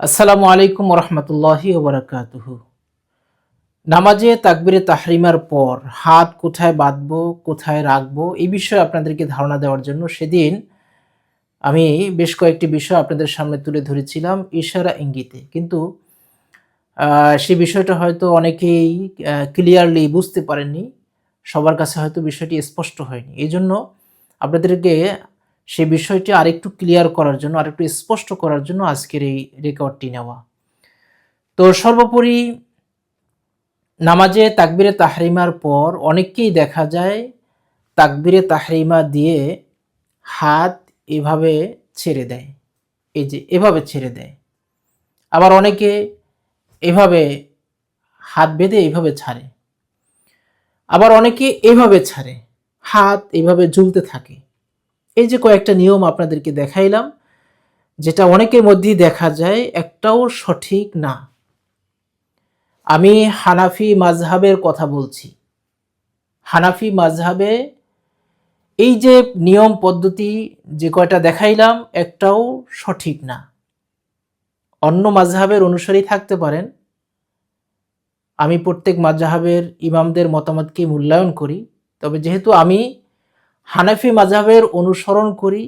আসসালামু আলাইকুম রহমতুল্লাহি ওবরাকাতুহু। নামাজে তাকবিরে তাহরিমার পর হাত কোথায় বাঁধবো, কোথায় রাখবো, এই বিষয়ে আপনাদেরকে ধারণা দেওয়ার জন্য সেদিন আমি বেশ কয়েকটি বিষয় আপনাদের সামনে তুলে ধরেছিলাম ইশারা ইঙ্গিতে, কিন্তু সেই বিষয়টা হয়তো অনেকেই ক্লিয়ারলি বুঝতে পারেননি, সবার কাছে হয়তো বিষয়টি স্পষ্ট হয়নি। এই জন্য আপনাদেরকে সেই বিষয়টি আরেকটু ক্লিয়ার করার জন্য, আরেকটু স্পষ্ট করার জন্য আজকের এই রেকর্ডটি নেওয়া। তো সর্বোপরি নামাজে তাকবিরে তাহরিমার পর অনেককেই দেখা যায় তাকবিরে তাহরিমা দিয়ে হাত এভাবে ছেড়ে দেয়, এই যে এভাবে ছেড়ে দেয়। আবার অনেকে এভাবে হাত বেঁধে এইভাবে ছাড়ে, আবার অনেকে এভাবে ছাড়ে, হাত এভাবে ঝুলতে থাকে। এই যে কয়েকটা নিয়ম আপনাদেরকে দেখাইলাম, যেটা অনেকের মধ্যেই দেখা যায়, একটাও সঠিক না। আমি হানাফি মাযহাবের কথা বলছি। হানাফি মাযহাবে এই যে নিয়ম পদ্ধতি যে কয়টা দেখাইলাম, একটাও সঠিক না। অন্য মাযহাবের অনুসারী থাকতে পারেন, আমি প্রত্যেক মাযহাবের ইমামদের মতামতকে মূল্যায়ন করি, তবে যেহেতু আমি হানাফি মাযহাবের অনুসরণ করি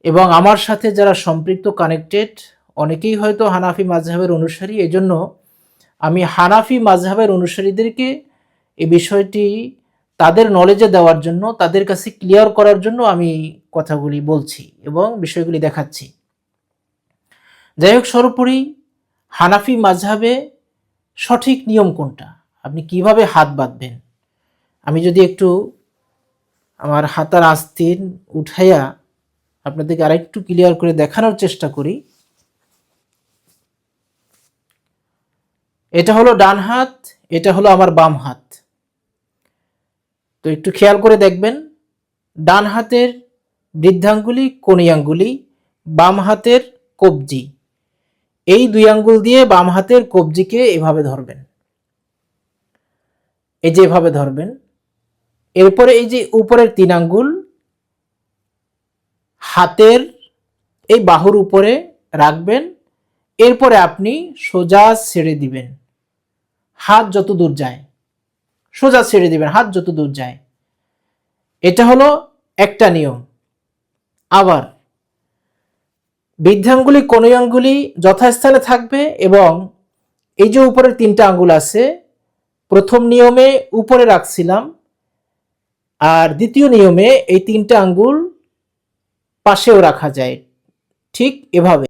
এবং আমার সাথে যারা সম্পৃক্ত কানেক্টেড অনেকেই হয়তো হানাফি মাযহাবের অনুসারী, এজন্য আমি হানাফি মাযহাবের অনুসারীদেরকে এই বিষয়টি তাদের নলেজে দেওয়ার জন্য, তাদের কাছে ক্লিয়ার করার জন্য আমি কথাগুলি বলছি এবং বিষয়গুলি দেখাচ্ছি। যাই হোক, সর্বোপরি হানাফি মাযহাবে সঠিক নিয়ম কোনটা, আপনি কিভাবে হাত বাঁধবেন, আমি যদি একটু আমার হাতার আস্তিন উঠাইয়া আপনাদেরকে আরেকটু ক্লিয়ার করে দেখানোর চেষ্টা করি। এটা হলো ডান হাত, এটা হলো আমার বাম হাত। তো একটু খেয়াল করে দেখবেন, ডান হাতের বৃদ্ধাঙ্গুলি, কনি আঙ্গুলি, বাম হাতের কবজি, এই দুই আঙ্গুল দিয়ে বাম হাতের কবজিকে এভাবে ধরবেন, এই যে এভাবে ধরবেন। এরপরে এই যে উপরের তিন আঙ্গুল হাতের এই বাহুর উপরে রাখবেন। এরপরে আপনি সোজা ছেড়ে দিবেন, হাত যত দূর যায় সোজা ছেড়ে দিবেন, হাত যত দূর যায়। এটা হলো একটা নিয়ম। আবার বৃদ্ধাঙ্গুলি, কনুই আঙ্গুলি যথাস্থানে থাকবে এবং এই যে উপরের তিনটা আঙ্গুল আছে, প্রথম নিয়মে উপরে রাখছিলাম, আর দ্বিতীয় নিয়মে এই তিনটা আঙ্গুল পাশেও রাখা যায়, ঠিক এভাবে।